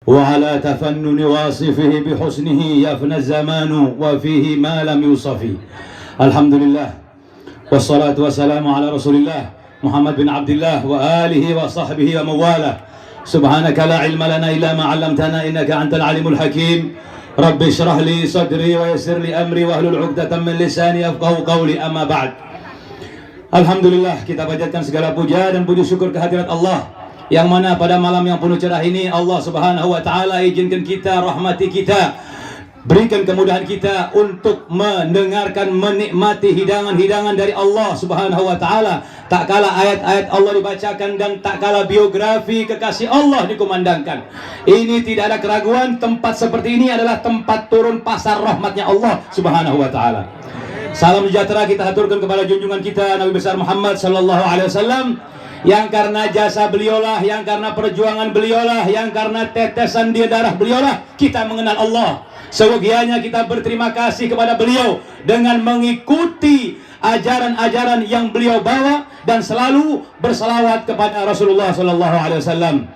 وعلى تفنن واصفه بحسنه يفنى الزمان وفيه ما لم يوصف. الحمد لله والصلاة والسلام على رسول الله محمد بن عبد الله وآله وصحبه ومواله. سبحانك لا علم لنا إلا ما علمتنا إنك أنت العليم الحكيم. رب اشرح لي صدري ويسر لي أمري واhlul 'uqdatam min lisani yafqahu qawli. Amma ba'd. Alhamdulillah, kita panjatkan segala puja dan puji syukur kehadirat Allah, yang mana pada malam yang penuh cerah ini Allah Subhanahu wa taala izinkan kita, rahmati kita, berikan kemudahan kita untuk mendengarkan, menikmati hidangan-hidangan dari Allah Subhanahu wa taala. Tak kala ayat-ayat Allah dibacakan dan tak kala biografi kekasih Allah dikumandangkan. Ini tidak ada keraguan, tempat seperti ini adalah tempat turun pasar rahmatnya Allah Subhanahu wa taala. Salam sejahtera kita haturkan kepada junjungan kita Nabi besar Muhammad sallallahu alaihi wasallam, yang karena jasa beliaulah, yang karena perjuangan beliaulah, yang karena tetesan dia darah beliaulah kita mengenal Allah. Seyogianya kita berterima kasih kepada beliau dengan mengikuti ajaran-ajaran yang beliau bawa dan selalu berselawat kepada Rasulullah sallallahu alaihi wasallam.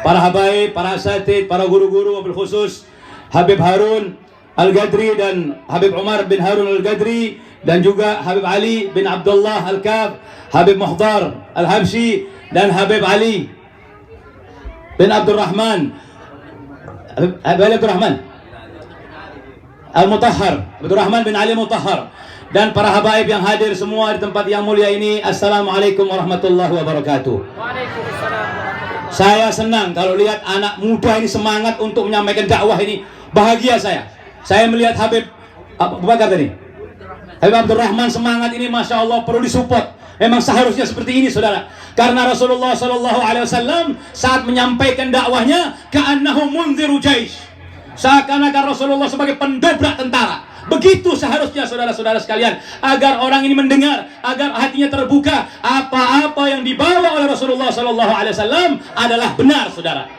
Para habaib, para asatid, para guru-guru, wabil khusus Habib Harun Al-Gadri dan Habib Umar bin Harun Al-Gadri, dan juga Habib Ali bin Abdullah Al-Kaf, Habib Muhdar Al-Habsyi, dan Habib Ali bin Abdurrahman Al-Mutahhar, Abdurrahman bin Ali Mutahhar, dan para habaib yang hadir semua di tempat yang mulia ini. Assalamualaikum warahmatullahi wabarakatuh. Waalaikumsalam. Saya senang kalau lihat anak muda ini semangat untuk menyampaikan dakwah ini. Bahagia saya melihat Habib Abu Bakar tadi, Habib Abdurrahman semangat ini, masya Allah, perlu disupport. Memang seharusnya seperti ini, saudara. Karena Rasulullah sallallahu alaihi wasallam saat menyampaikan dakwahnya, ka'annahu munziru jaish, seakan-akan Rasulullah sebagai pendobrak tentara. Begitu seharusnya, saudara-saudara sekalian, agar orang ini mendengar, agar hatinya terbuka. Apa-apa yang dibawa oleh Rasulullah sallallahu alaihi wasallam adalah benar, saudara.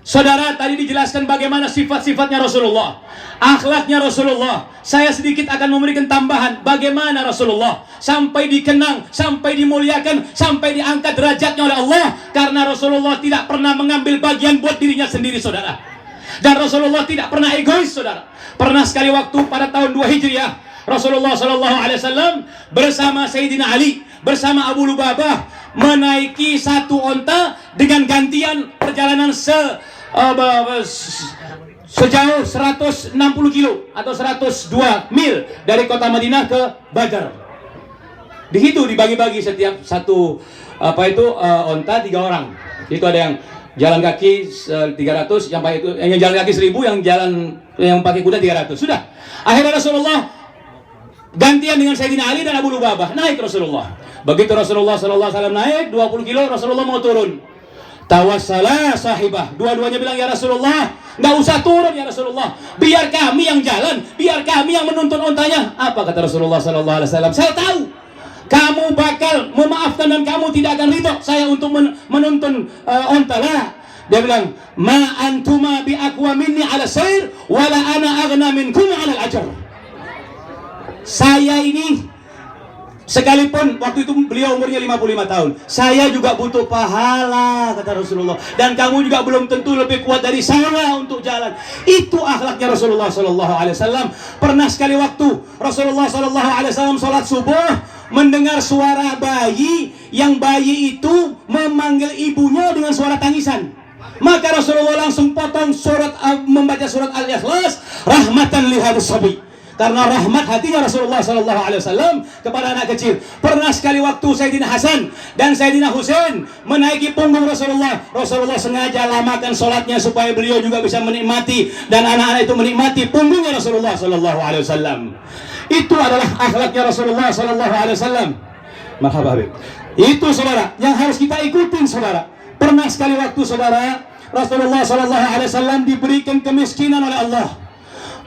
Saudara, tadi dijelaskan bagaimana sifat-sifatnya Rasulullah, akhlaknya Rasulullah. Saya sedikit akan memberikan tambahan bagaimana Rasulullah sampai dikenang, sampai dimuliakan, sampai diangkat derajatnya oleh Allah. Karena Rasulullah tidak pernah mengambil bagian buat dirinya sendiri, saudara. Dan Rasulullah tidak pernah egois, saudara. Pernah sekali waktu pada tahun 2 Hijriah, Rasulullah sallallahu alaihi wasallam bersama Sayyidina Ali, bersama Abu Lubabah, menaiki satu onta dengan gantian perjalanan sejauh 160 kilo atau 102 mil dari kota Madinah ke Badar. Di situ dibagi-bagi setiap satu onta 3 orang. Itu ada yang jalan kaki 300, yang jalan kaki 1000, yang pakai kuda 300. Sudah. Akhirnya Rasulullah gantian dengan Sayyidina Ali dan Abu Lubabah. Naik Rasulullah. Begitu Rasulullah sallallahu alaihi wasallam naik 20 kilo, Rasulullah mau turun. Tawassala sahibah. Dua-duanya bilang, ya Rasulullah, nggak usah turun ya Rasulullah. Biar kami yang jalan, biar kami yang menuntun ontanya. Apa kata Rasulullah sallallahu alaihi wasallam? Saya tahu kamu bakal memaafkan dan kamu tidak akan ridho saya untuk menuntun onta lah. Dia bilang, ma antuma bi aqwa minni ala sair wala ana aghna minkum ala al-ajr. Saya ini, sekalipun waktu itu beliau umurnya 55 tahun, saya juga butuh pahala, kata Rasulullah. Dan kamu juga belum tentu lebih kuat dari saya untuk jalan. Itu akhlaknya Rasulullah sallallahu alaihi wasallam. Pernah sekali waktu Rasulullah sallallahu alaihi wasallam salat subuh, mendengar suara bayi, yang bayi itu memanggil ibunya dengan suara tangisan. Maka Rasulullah langsung potong membaca surat Al-Ikhlas, rahmatan li hadzal sabi. Karena rahmat hatinya Rasulullah sallallahu alaihi wasallam kepada anak kecil. Pernah sekali waktu Sayyidina Hasan dan Sayyidina Husain menaiki punggung Rasulullah. Rasulullah sengaja lamakan sholatnya supaya beliau juga bisa menikmati dan anak-anak itu menikmati punggungnya Rasulullah sallallahu alaihi wasallam. Itu adalah akhlaknya Rasulullah sallallahu alaihi wasallam. Marhaba Habib. Itu, saudara, yang harus kita ikutin, saudara. Pernah sekali waktu, saudara, Rasulullah sallallahu alaihi wasallam diberikan kemiskinan oleh Allah.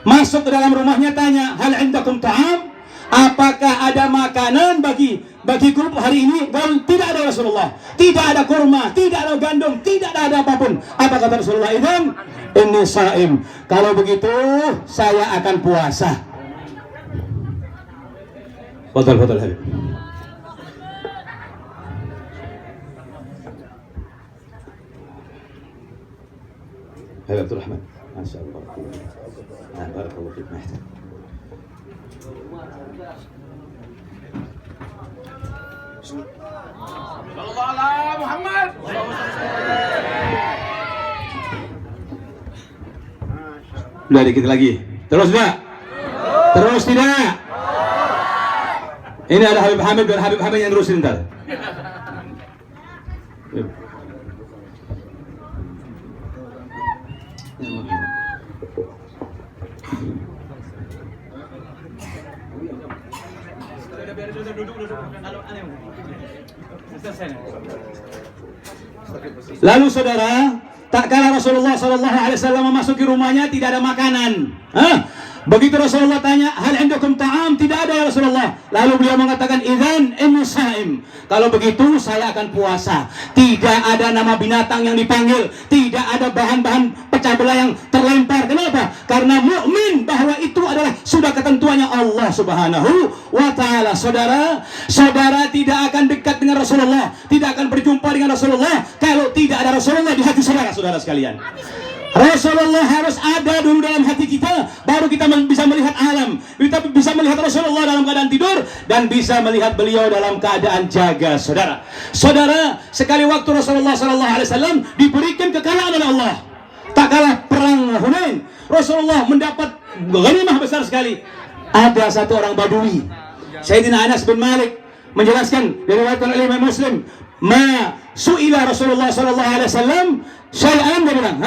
Masuk ke dalam rumahnya, tanya, hal indakum ta'am? Apakah ada makanan bagi grup hari ini? Dan tidak ada, Rasulullah. Tidak ada kurma, tidak ada gandum, tidak ada apapun. Apa kata Rasulullah? Ini saim. Kalau begitu saya akan puasa. Fadal Habib. Hai Abdul Rahman. Masya Allah. Nah, barakallahu fiik. Sallallahu alaihi Muhammad. Udah dikit lagi. Terus enggak? Terus tidak? Ini ada Habib Hamid dan Habib Hamid yang terusin ntar. Lalu saudara, tak kala Rasulullah SAW memasuki rumahnya tidak ada makanan. Begitu Rasulullah tanya, hal indakum ta'am? Tidak ada ya Rasulullah. Lalu beliau mengatakan, idzan inni sha'im. Kalau begitu saya akan puasa. Tidak ada nama binatang yang dipanggil, tidak ada bahan-bahan pecah belah yang terlempar. Kenapa? Karena mukmin bahwa itu adalah sudah ketentuannya Allah Subhanahu wa taala. Saudara tidak akan dekat dengan Rasulullah, tidak akan berjumpa dengan Rasulullah kalau tidak ada Rasulullah di hati saudara sekalian. Rasulullah harus ada dulu dalam hati kita, baru kita bisa melihat alam. Kita bisa melihat Rasulullah dalam keadaan tidur dan bisa melihat beliau dalam keadaan jaga. Saudara, sekali waktu Rasulullah SAW diberikan kekayaan oleh Allah. Tak kalah perang Hunain, Rasulullah mendapat ghanimah besar sekali. Ada satu orang Badui, Sayyidina Anas bin Malik menjelaskan, diriwayatkan oleh Imam Muslim, ma su'ila Rasulullah SAW syai'an, dia bilang,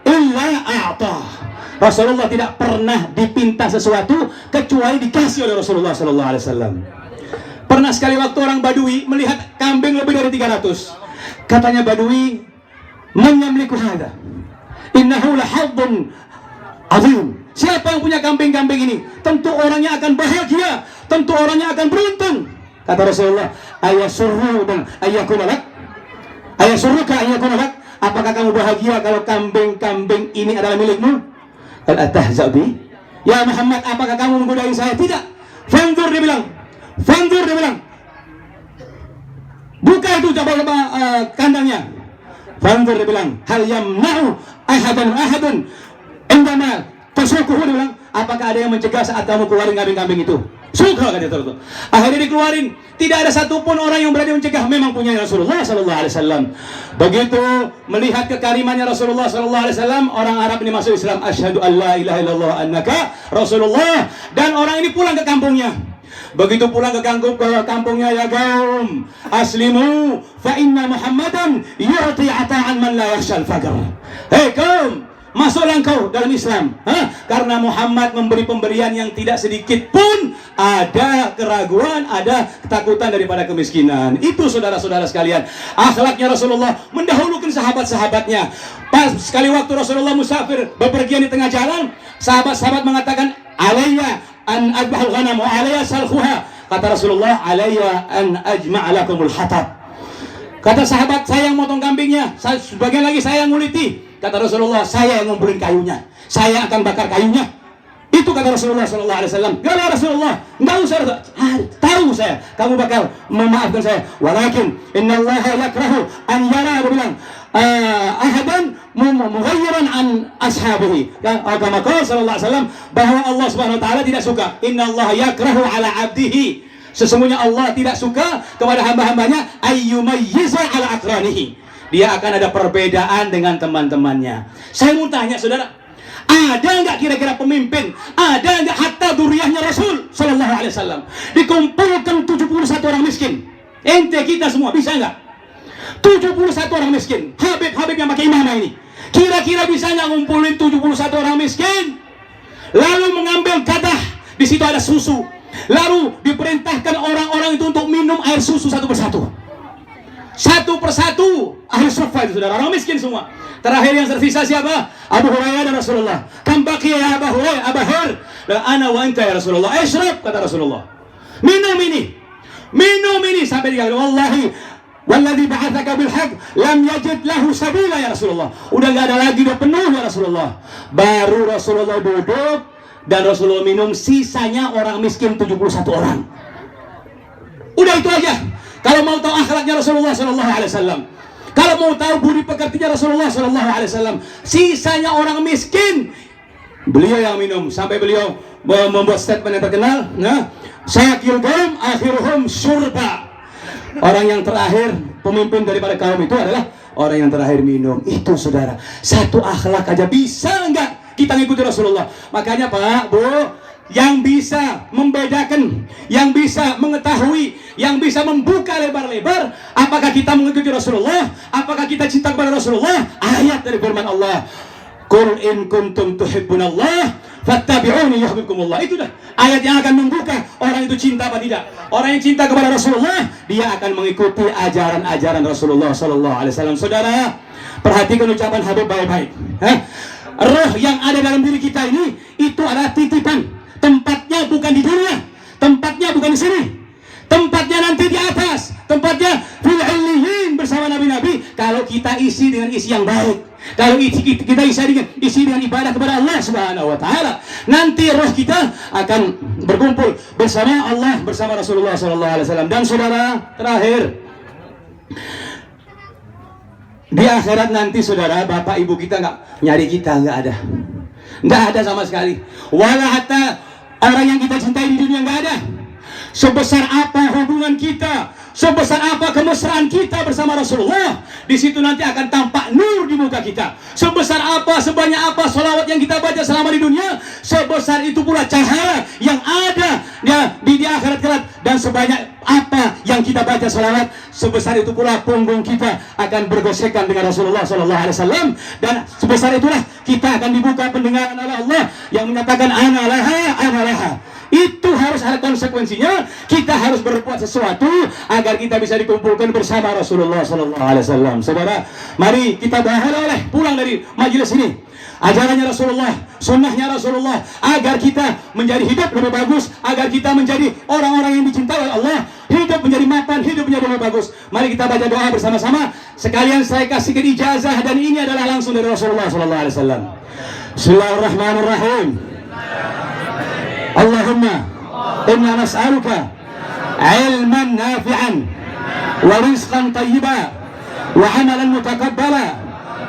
illa a'tah. Rasulullah tidak pernah dipinta sesuatu kecuali dikasih oleh Rasulullah SAW. Pernah sekali waktu orang Badui melihat kambing lebih dari 300. Katanya Badui, man yamliku hadha? Innahu lahadun azim. Siapa yang punya kambing-kambing ini? Tentu orangnya akan bahagia, tentu orangnya akan beruntung. Kata Rasulullah, ayasurruka ayakunalak? Apakah kamu bahagia kalau kambing-kambing ini adalah milikmu? Qal atahzabi? Ya Muhammad, apakah kamu menggodai saya? Tidak. Fanzur, dia bilang. Buka itu kandangnya. Fanzur, dia bilang. Hal yamna'u ahadun indama tasukuhu, dia bilang. Apakah ada yang mencegah saat kamu keluarin kambing-kambing itu? Suka, kata Rasulullah. Akhirnya dikeluarin. Tidak ada satupun orang yang berani mencegah. Memang punya Rasulullah SAW. Begitu melihat kekarimannya Rasulullah SAW, orang Arab ini masuk Islam. Asyhadu an la ilaha illallah annaka Rasulullah. Dan orang ini pulang ke kampungnya. Begitu pulang ke kampungnya, ya kaum, aslimu fa inna Muhammadan yu'ti ata'an man la yakhshal faqr. Hei kaum, masuklah engkau dalam Islam, karena Muhammad memberi pemberian yang tidak sedikit pun ada keraguan, ada ketakutan daripada kemiskinan. Itu saudara-saudara sekalian, akhlaknya Rasulullah mendahulukan sahabat-sahabatnya. Pas sekali waktu Rasulullah musafir bepergian di tengah jalan, sahabat-sahabat mengatakan, alayya an adbahul ghanam wa alayya salkhuha. Kata Rasulullah, alayya an ajma'alakumul hatab. Kata sahabat, saya yang motong kambingnya, sebagian lagi saya yang nguliti. Kata Rasulullah, saya yang ngumpulin kayunya, saya akan bakar kayunya. Itu kata Rasulullah SAW. Gak ada Rasulullah, enggak usah, tahu saya, kamu bakal memaafkan saya. Walakin innallaha yakrahu an yara, dia bilang, ahadan mughayyiran an ashabihi. Kama qala sallallahu alaihi wasallam, bahwa Allah Subhanahu wa taala tidak suka. Innallaha yakrahu ala abdihi. Sesungguhnya Allah tidak suka kepada hamba-hambanya ayyumayyiza ala aqranihi. Dia akan ada perbedaan dengan teman-temannya. Saya mau tanya saudara, ada nggak kira-kira pemimpin, ada nggak hatta duriyahnya Rasul Sallallahu Alaihi Wasallam dikumpulkan 71 orang miskin? Ente kita semua bisa nggak? 71 orang miskin, Habib yang pakai imamah ini, kira-kira bisa nggak ngumpulin 71 orang miskin? Lalu mengambil kadah, di situ ada susu, lalu diperintahkan orang-orang itu untuk minum air susu satu persatu. Satu persatu ahli sufa itu saudara, orang miskin semua. Terakhir yang tersisa siapa? Abu Hurairah dan Rasulullah. Kam baqiya ya Abu Hurairah, Abu Hur, la ana wa anta ya Rasulullah. Ishrab, kata Rasulullah. Minum ini sampai dia bilang, wallahi walladzi ba'atsaka bil haqq lam yajid lahu sabila ya Rasulullah. Udah enggak ada lagi, udah penuh ya Rasulullah. Baru Rasulullah duduk dan Rasulullah minum, sisanya orang miskin 71 orang. Udah itu aja. Kalau mau tahu akhlaknya Rasulullah SAW, Kalau mau tahu budi pekertinya Rasulullah Sallallahu Alaihi Wasallam, sisanya orang miskin, beliau yang minum. Sampai beliau membuat statement yang terkenal, nah, Sakilhum akhiruhum syurba. Orang yang terakhir pemimpin daripada kaum itu adalah orang yang terakhir minum. Itu saudara, satu akhlak aja bisa enggak kita ngikuti Rasulullah. Makanya Pak, Bu, yang bisa membedakan, yang bisa mengetahui, yang bisa membuka lebar-lebar apakah kita mengikuti Rasulullah, apakah kita cinta kepada Rasulullah, ayat dari firman Allah, Qul in kuntum tuhibbunallah fattabi'uni yuhibbukumullah. Itu dah ayat yang akan membuka orang itu cinta apa tidak. Orang yang cinta kepada Rasulullah, dia akan mengikuti ajaran-ajaran Rasulullah Sallallahu Alaihi Wasallam. Saudara, perhatikan ucapan Habib baik-baik. Roh yang ada dalam diri kita ini itu adalah titipan. Tempatnya bukan di dunia, tempatnya bukan di sini, tempatnya nanti di atas, tempatnya fil illiyin bersama nabi-nabi. Kalau kita isi dengan isi yang baik, kalau kita isi dengan ibadah kepada Allah Subhanahu wa taala, nanti roh kita akan berkumpul bersama Allah, bersama Rasulullah sallallahu alaihi wasallam. Dan saudara, terakhir, di akhirat nanti saudara, bapak ibu kita nggak nyari kita, nggak ada sama sekali. Wala hatta orang yang kita cintai di dunia nggak ada. Sebesar apa hubungan kita, sebesar apa kemesraan kita bersama Rasulullah, di situ nanti akan tampak nur di muka kita. Sebesar apa, sebanyak apa salawat yang kita baca selama di dunia, sebesar itu pula cahaya yang ada di akhirat kelak. Dan sebanyak apa yang kita baca salawat, sebesar itu pula punggung kita akan bergosekan dengan Rasulullah Sallallahu Alaihi Wasallam. Dan sebesar itulah kita akan dibuka pendengaran oleh Allah yang menyatakan ana laha. Itu harus ada konsekuensinya. Kita harus berbuat sesuatu agar kita bisa dikumpulkan bersama Rasulullah Sallallahu Alaihi Wasallam. Saudara, mari kita oleh pulang dari majelis ini ajarannya Rasulullah, sunnahnya Rasulullah, agar kita menjadi hidup lebih bagus, agar kita menjadi orang-orang yang dicintai oleh Allah, hidup menjadi mapan, hidup menjadi lebih bagus. Mari kita baca doa bersama-sama. Sekalian saya kasihkan ijazah, dan ini adalah langsung dari Rasulullah Sallallahu Alaihi Wasallam. Bismillahirrahmanirrahim. Allahumma inna nas'aluka ilman nafi'an wa rizqan tayyiban wa amalan mutaqabbala.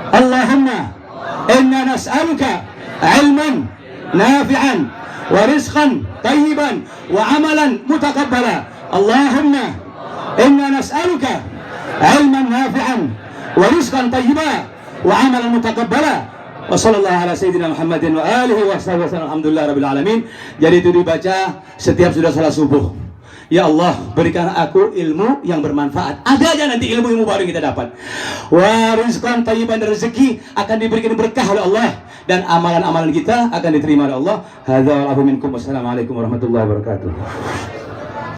Allahumma inna nas'aluka ilman nafi'an wa rizqan tayyiban wa amalan mutaqabbala. Allahumma inna nas'aluka ilman nafi'an wa rizqan tayyiban wa amalan mutaqabbala. Wassallallahu ala sayyidina Muhammadin wa alihi wa sahbihi wasallam. Alhamdulillah rabbil alamin. Jadi itu dibaca setiap sudah salat subuh. Ya Allah, berikan aku ilmu yang bermanfaat. Ada aja nanti ilmu-ilmu baru yang kita dapat. Wa rizqan thayyiban, rezeki akan diberikan berkah oleh Allah, dan amalan-amalan kita akan diterima oleh Allah. Hadza wa minkum. Wassalamualaikum warahmatullahi wabarakatuh.